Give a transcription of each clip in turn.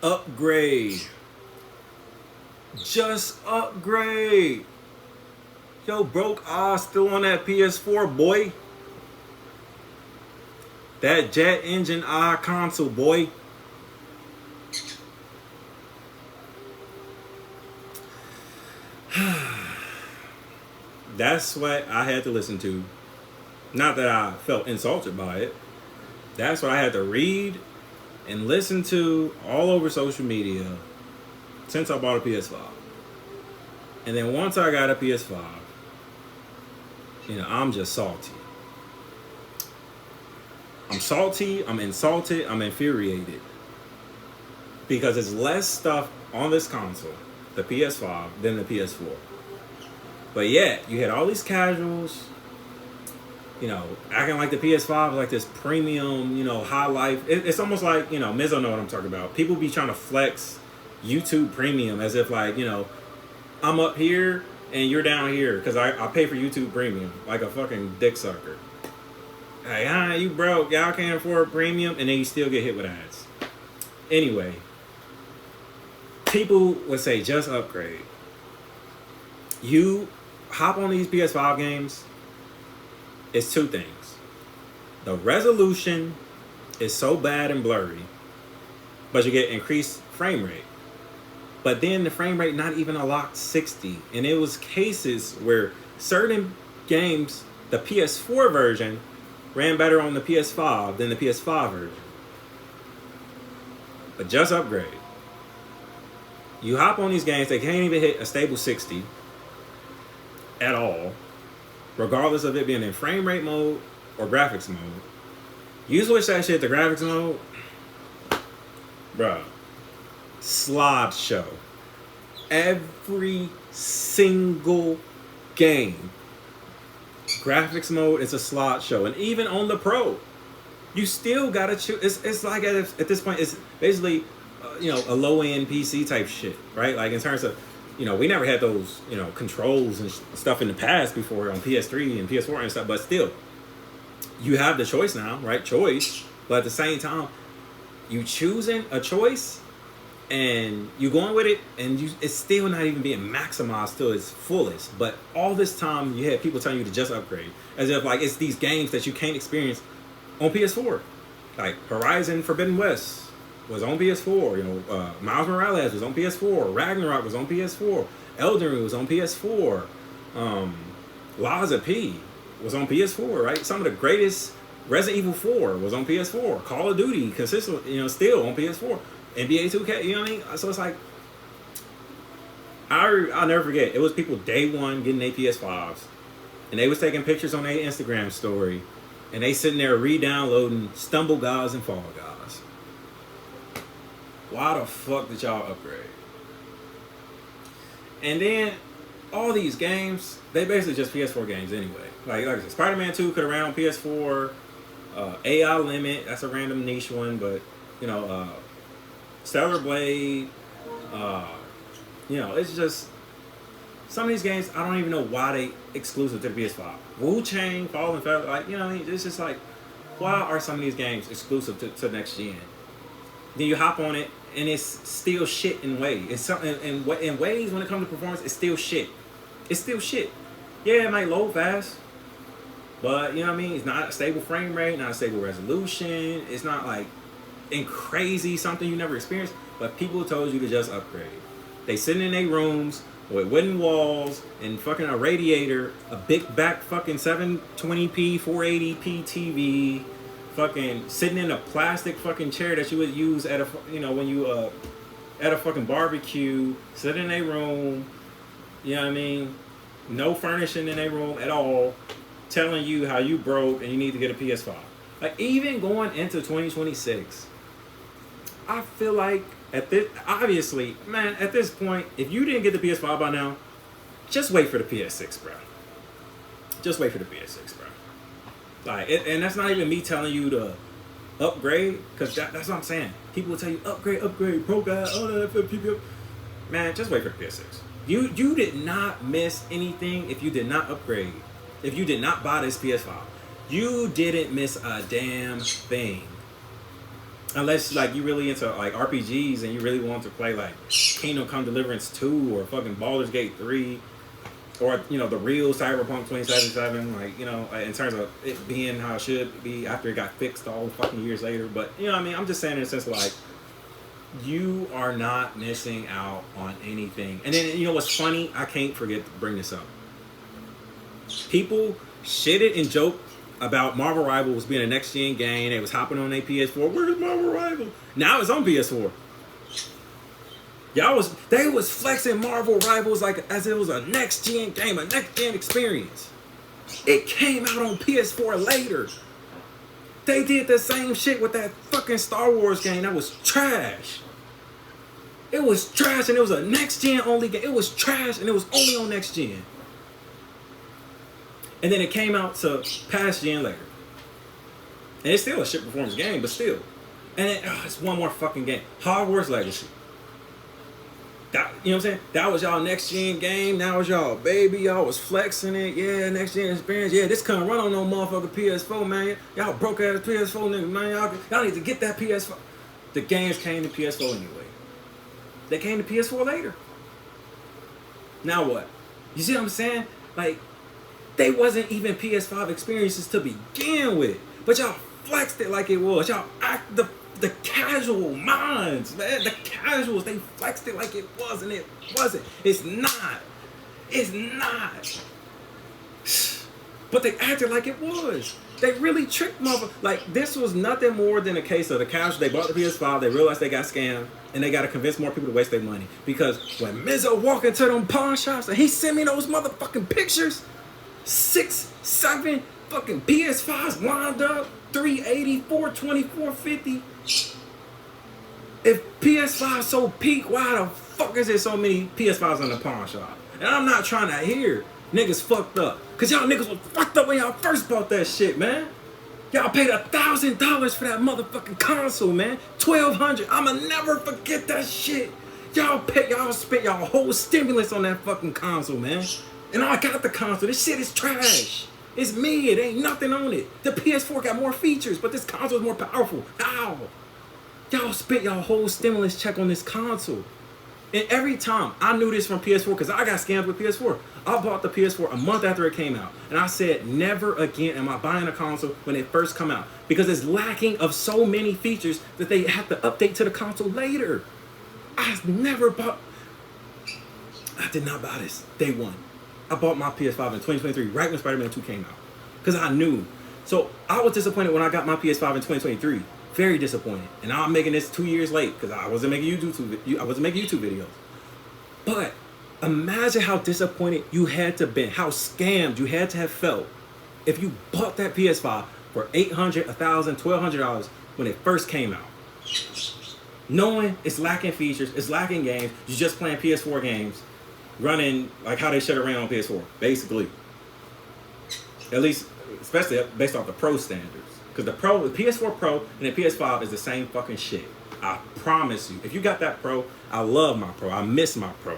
Upgrade. Just upgrade. Yo, broke ass still on that PS4, boy. That jet engine console, boy. That's what I had to listen to. Not that I felt insulted by it. That's what I had to read and listen to all over social media since I bought a PS5. And then once I got a PS5, I'm just salty. I'm salty, I'm insulted, I'm infuriated. Because there's less stuff on this console, the PS5, than the PS4. But yet, you had all these casuals, acting like the PS5 is like this premium, high life. It's almost like, Mizzo know what I'm talking about. People be trying to flex YouTube premium as if like, I'm up here and you're down here because I pay for YouTube premium like a fucking dick sucker. Hey, you broke, y'all can't afford premium, and then you still get hit with ads. Anyway, people would say just upgrade. You hop on these PS5 games, it's two things. The resolution is so bad and blurry, but you get increased frame rate. But then the frame rate not even a locked 60. And it was cases where certain games, the PS4 version, ran better on the PS5 than the PS5 version. But just upgrade. You hop on these games, they can't even hit a stable 60 at all, regardless of it being in frame rate mode or graphics mode. You switch that shit to graphics mode, bruh. Slideshow. Every single game, graphics mode is a slideshow, and even on the Pro, you still gotta choose. It's like at this point, it's basically a low end PC type shit, right? Like in terms of we never had those controls and stuff in the past before on PS3 and PS4 and stuff, but still, you have the choice now, right? Choice, but at the same time, you choosing a choice. And you going with it, and it's still not even being maximized to its fullest. But all this time, you had people telling you to just upgrade. As if, like, it's these games that you can't experience on PS4. Like, Horizon Forbidden West was on PS4. Miles Morales was on PS4. Ragnarok was on PS4. Elden Ring was on PS4. Lies of P was on PS4, right? Some of the greatest. Resident Evil 4 was on PS4. Call of Duty, consistently, still on PS4. NBA 2K, you know what I mean? So it's like, I'll never forget. It was people day one getting their PS5s, and they was taking pictures on their Instagram story, and they sitting there re-downloading Stumble Guys and Fall Guys. Why the fuck did y'all upgrade? And then all these games, they basically just PS4 games anyway. Like I said, Spider-Man 2 could have ran on PS4. AI Limit, that's a random niche one, but Stellar Blade, it's just some of these games I don't even know why they exclusive to the PS5. Wu Chang, Fallen Feather, like it's just like, why are some of these games exclusive to next gen? Then you hop on it and it's still shit in ways. It's something in ways when it comes to performance, it's still shit. It's still shit. Yeah, it might load fast, but it's not a stable frame rate, not a stable resolution. It's not like in crazy something you never experienced, but people told you to just upgrade. They sitting in their rooms with wooden walls and fucking a radiator, a big back fucking 720p 480p TV, fucking sitting in a plastic fucking chair that you would use at a when you at a fucking barbecue, sitting in their room, no furnishing in their room at all, telling you how you broke and you need to get a PS5. Like, even going into 2026, I feel like at this point, if you didn't get the PS5 by now, just wait for the PS6, bro. Just wait for the PS6, bro. Like, and that's not even me telling you to upgrade, because that's what I'm saying. People will tell you upgrade, pro guy, man, just wait for the PS6. You did not miss anything if you did not upgrade. If you did not buy this PS5, you didn't miss a damn thing. Unless like you really into like RPGs and you really want to play like Kingdom Come Deliverance 2 or fucking Baldur's Gate 3 or you know the real Cyberpunk 2077, like you know in terms of it being how it should be after it got fixed all the fucking years later. But you know what I mean, I'm just saying in a sense like you are not missing out on anything. And then you know what's funny? I can't forget to bring this up. People shitted and joked about Marvel Rivals being a next gen game. They was hopping on their PS4. Where's Marvel Rival? Now it's on PS4. They was flexing Marvel Rivals like as it was a next gen game, a next gen experience. It came out on PS4 later. They did the same shit with that fucking Star Wars game that was trash. It was trash and it was a next gen only game. It was trash and it was only on next gen. And then it came out to past gen later. And it's still a shit performance game, but still. And then, it's one more fucking game. Hogwarts Legacy. That, you know what I'm saying? That was y'all next gen game. That was y'all baby. Y'all was flexing it. Yeah, next gen experience. Yeah, this couldn't run on no motherfucking PS4, man. Y'all broke ass PS4 niggas, man. Y'all need to get that PS4. The games came to PS4 anyway. They came to PS4 later. Now what? You see what I'm saying? Like, they wasn't even PS5 experiences to begin with. But y'all flexed it like it was. Y'all act the casual minds, man. The casuals, they flexed it like it was and it wasn't. It's not. It's not. But they acted like it was. They really tricked motherfuckers. Like, this was nothing more than a case of the casuals. They bought the PS5, they realized they got scammed, and they got to convince more people to waste their money. Because when Mizzo walked into them pawn shops and he sent me those motherfucking pictures, 6, 7 fucking PS5s lined up, 380, 420, 450. If PS5 so peak, why the fuck is there so many PS5s in the pawn shop? And I'm not trying to hear niggas fucked up. Cause y'all niggas was fucked up when y'all first bought that shit, man. Y'all paid $1,000 for that motherfucking console, man. $1,200. I'ma never forget that shit. Y'all spent y'all whole stimulus on that fucking console, man. And I got the console. This shit is trash. It's me. It ain't nothing on it. The PS4 got more features, but this console is more powerful. How? Y'all spent y'all whole stimulus check on this console. And every time, I knew this from PS4 because I got scammed with PS4. I bought the PS4 a month after it came out. And I said, never again am I buying a console when it first come out. Because it's lacking of so many features that they have to update to the console later. I did not buy this day one. I bought my PS5 in 2023, right when Spider-Man 2 came out. Because I knew. So I was disappointed when I got my PS5 in 2023. Very disappointed. And now I'm making this 2 years late because I wasn't making YouTube videos. But imagine how disappointed you had to be, how scammed you had to have felt if you bought that PS5 for $800, $1,000, $1,200 when it first came out. Knowing it's lacking features, it's lacking games, you're just playing PS4 games, running like how they should have ran on PS4, basically. At least, especially based off the Pro standards. Because the PS4 Pro and the PS5 is the same fucking shit. I promise you. If you got that Pro, I love my Pro. I miss my Pro.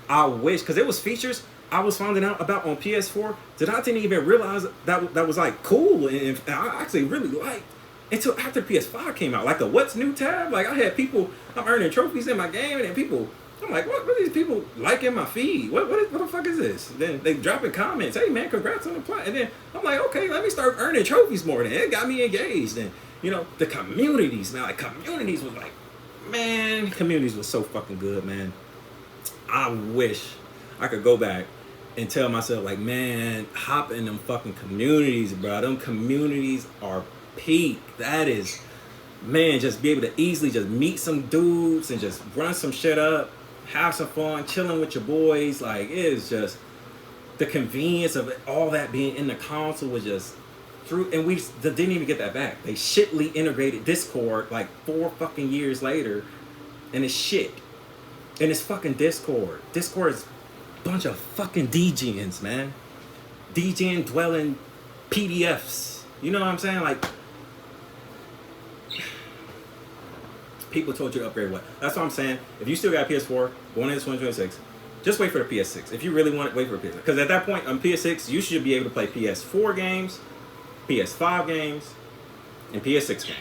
I wish, because there was features I was finding out about on PS4 that I didn't even realize that was like cool and I actually really liked until after PS5 came out. Like the What's New tab. Like I had people, I'm earning trophies in my game and then people, I'm like, what are these people liking my feed? What the fuck is this? Then they dropping comments, hey man, congrats on the plot. And then I'm like, okay, let me start earning trophies more. Then it got me engaged. And you know, the communities, man, like communities was like, man, communities was so fucking good, man. I wish I could go back and tell myself like, man, hop in them fucking communities, bro. Them communities are peak. That is, man, just be able to easily just meet some dudes and just run some shit up. Have some fun, chilling with your boys. Like, it is just the convenience of all that being in the console was just through. And we didn't even get that back. They shitly integrated Discord like 4 fucking years later, and it's shit. And it's fucking Discord. Discord is a bunch of fucking DGens, man. DGen dwelling PDFs. You know what I'm saying? Like, people told you to upgrade what? That's what I'm saying. If you still got PS4 going into 2026, just wait for the PS6. If you really want it, wait for the PS6. Because at that point on PS6, you should be able to play PS4 games, PS5 games, and PS6 games.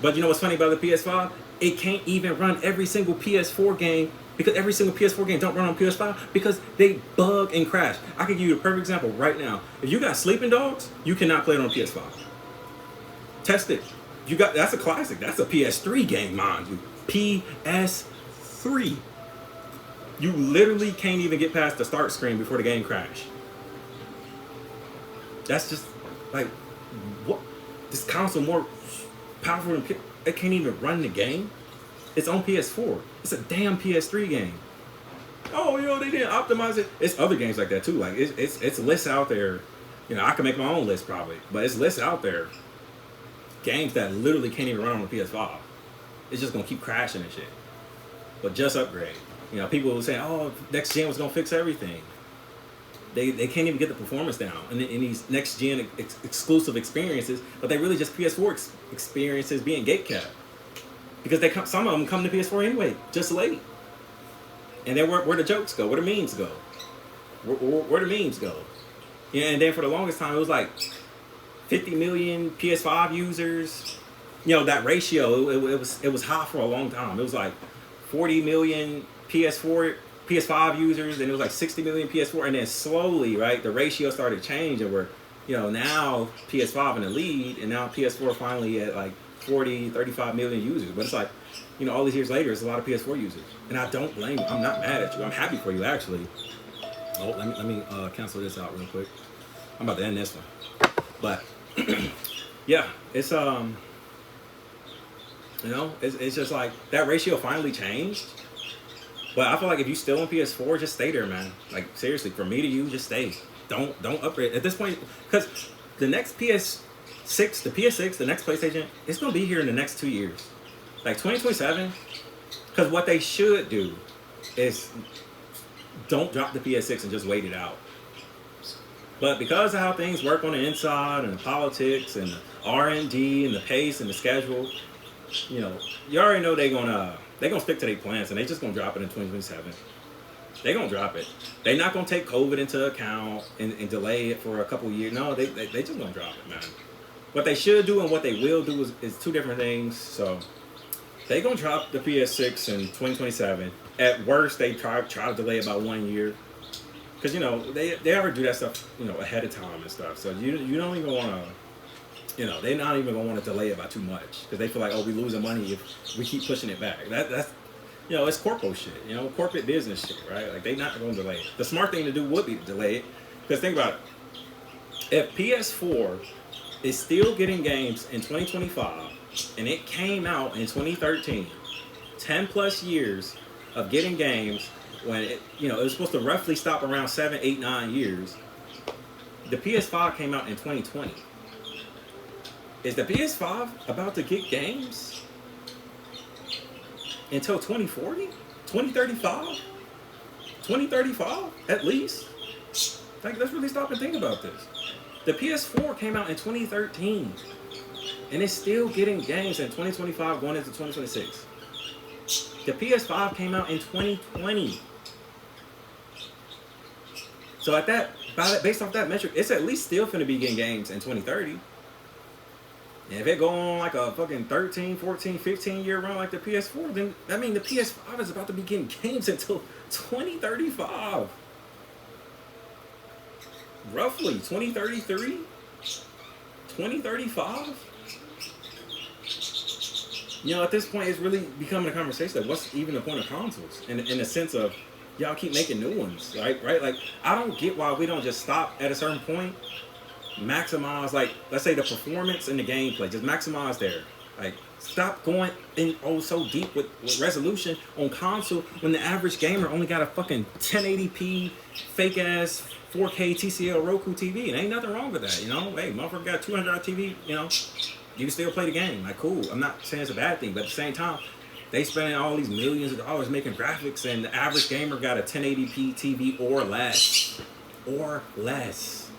But you know what's funny about the PS5? It can't even run every single PS4 game because every single PS4 game don't run on PS5 because they bug and crash. I can give you a perfect example right now. If you got Sleeping Dogs, you cannot play it on PS5. Test it. You got that's a classic. That's a PS3 game, mind you. PS3. You literally can't even get past the start screen before the game crash. That's just like what? This console more powerful than it can't even run the game. It's on PS4. It's a damn PS3 game. Oh, you know they didn't optimize it. It's other games like that too. Like it's lists out there. You know I can make my own list probably, but it's lists out there. Games that literally can't even run on the PS5. It's just gonna keep crashing and shit. But just upgrade. You know people were saying, oh, next gen was gonna fix everything. They can't even get the performance down in these next gen exclusive experiences, but they really just PS4 experiences being gatekept because some of them come to PS4 anyway, just late. And then where the jokes go, where the memes go, where the memes go. Yeah, and then for the longest time it was like 50 million PS5 users. You know that ratio it was high for a long time. It was like 40 million PS5 users, and it was like 60 million PS4, and then slowly, right, the ratio started changing where, you know, now PS5 in the lead, and now PS4 finally at like 40, 35 million users. But it's like, you know, all these years later, it's a lot of PS4 users. And I don't blame you. I'm not mad at you. I'm happy for you, actually. Oh, let me cancel this out real quick. I'm about to end this one. But, yeah, it's, you know, it's just like, that ratio finally changed. But I feel like if you still on PS4, just stay there, man. Like seriously, from me to you, just stay. Don't upgrade at this point, because the next PS6, the PS6, the next PlayStation, it's gonna be here in the next 2 years, like 2027. Because what they should do is don't drop the PS6 and just wait it out. But because of how things work on the inside and the politics and the R&D and the pace and the schedule, you know, you already know they're gonna stick to their plans, and they just gonna drop it in 2027. They're gonna drop it. They're not gonna take COVID into account and delay it for a couple years. No, they just gonna drop it, man. What they should do and what they will do is two different things. So they gonna drop the PS6 in 2027. At worst, they try to delay it by 1 year, because you know they ever do that stuff, you know, ahead of time and stuff. So you don't even wanna. You know, they're not even gonna want to delay it by too much because they feel like, oh, we losing money if we keep pushing it back. That's, you know, it's corpo shit. You know, corporate business shit, right? Like they're not gonna delay it. The smart thing to do would be to delay it, because think about it. If PS4 is still getting games in 2025 and it came out in 2013, 10 plus years of getting games when it, you know, it was supposed to roughly stop around 7, 8, 9 years. The PS5 came out in 2020. Is the PS5 about to get games until 2040? 2035? 2035 at least? Like, let's really stop and think about this. The PS4 came out in 2013 and it's still getting games in 2025 going into 2026. The PS5 came out in 2020. So at that, based off that metric, it's at least still finna be getting games in 2030. And if it go on like a fucking 13, 14, 15 year run like the PS4, then I mean the PS5 is about to be getting games until 2035. Roughly 2033, 2035. You know, at this point, it's really becoming a conversation like, what's even the point of consoles? In the sense of, y'all keep making new ones, right? Like, I don't get why we don't just stop at a certain point, maximize, like, let's say the performance and the gameplay, just maximize there. Like, stop going in so deep with resolution on console when the average gamer only got a fucking 1080p fake ass 4K TCL Roku TV, and ain't nothing wrong with that, you know? Hey, motherfucker got a 200 TV, you know? You can still play the game, like, cool. I'm not saying it's a bad thing, but at the same time, they spending all these millions of dollars making graphics, and the average gamer got a 1080p TV or less. Or less.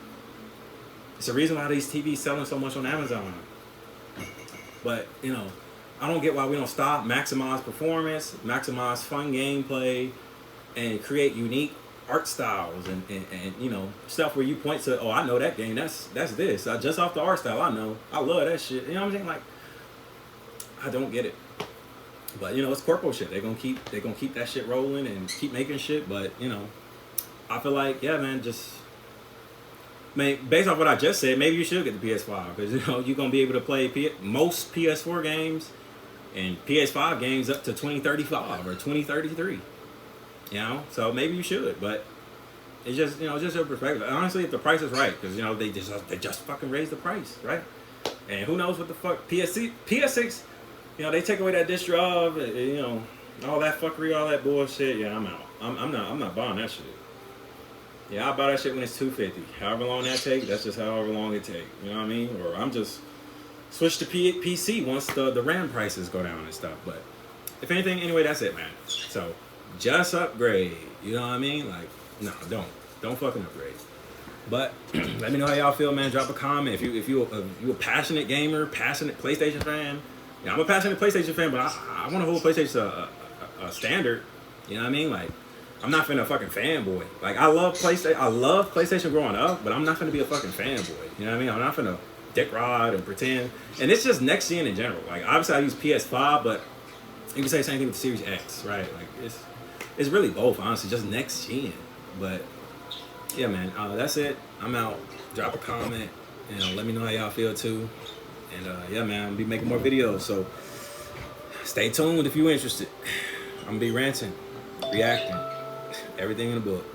It's the reason why these TVs selling so much on Amazon. But, you know, I don't get why we don't stop, maximize performance, maximize fun gameplay, and create unique art styles and you know, stuff where you point to, oh, I know that game, that's this. Just off the art style, I know. I love that shit. You know what I'm saying? Like, I don't get it. But you know, it's corpo shit. They're gonna keep that shit rolling and keep making shit. But you know, I feel like, yeah, man, just, based off what I just said, maybe you should get the PS5 because you know you're gonna be able to play most PS4 games and PS5 games up to 2035 or 2033. You know, so maybe you should, but it's just, you know, just your perspective. Honestly, if the price is right, because you know they just fucking raised the price, right? And who knows what the fuck PS6, you know, they take away that disc drive, you know, all that fuckery, all that bullshit. Yeah, I'm out. I'm not buying that shit. Yeah, I'll buy that shit when it's $250. However long that take, that's just however long it take. You know what I mean? Or I'm just switch to PC once the RAM prices go down and stuff. But if anything, anyway, that's it, man. So just upgrade. You know what I mean? Like, no, don't fucking upgrade. But let me know how y'all feel, man. Drop a comment if you a passionate gamer, passionate PlayStation fan. Yeah, I'm a passionate PlayStation fan, but I want to hold PlayStation a standard. You know what I mean? Like, I'm not finna fucking fanboy. Like, I love PlayStation growing up, but I'm not finna be a fucking fanboy. You know what I mean? I'm not finna dick rod and pretend. And it's just next gen in general. Like, obviously I use PS5, but you can say the same thing with the Series X, right? Like, it's really both, honestly, just next gen. But yeah, man, that's it. I'm out. Drop a comment. You know, let me know how y'all feel too. And yeah, man, I'm gonna be making more videos. So stay tuned if you're interested. I'm gonna be ranting, reacting, everything in the book.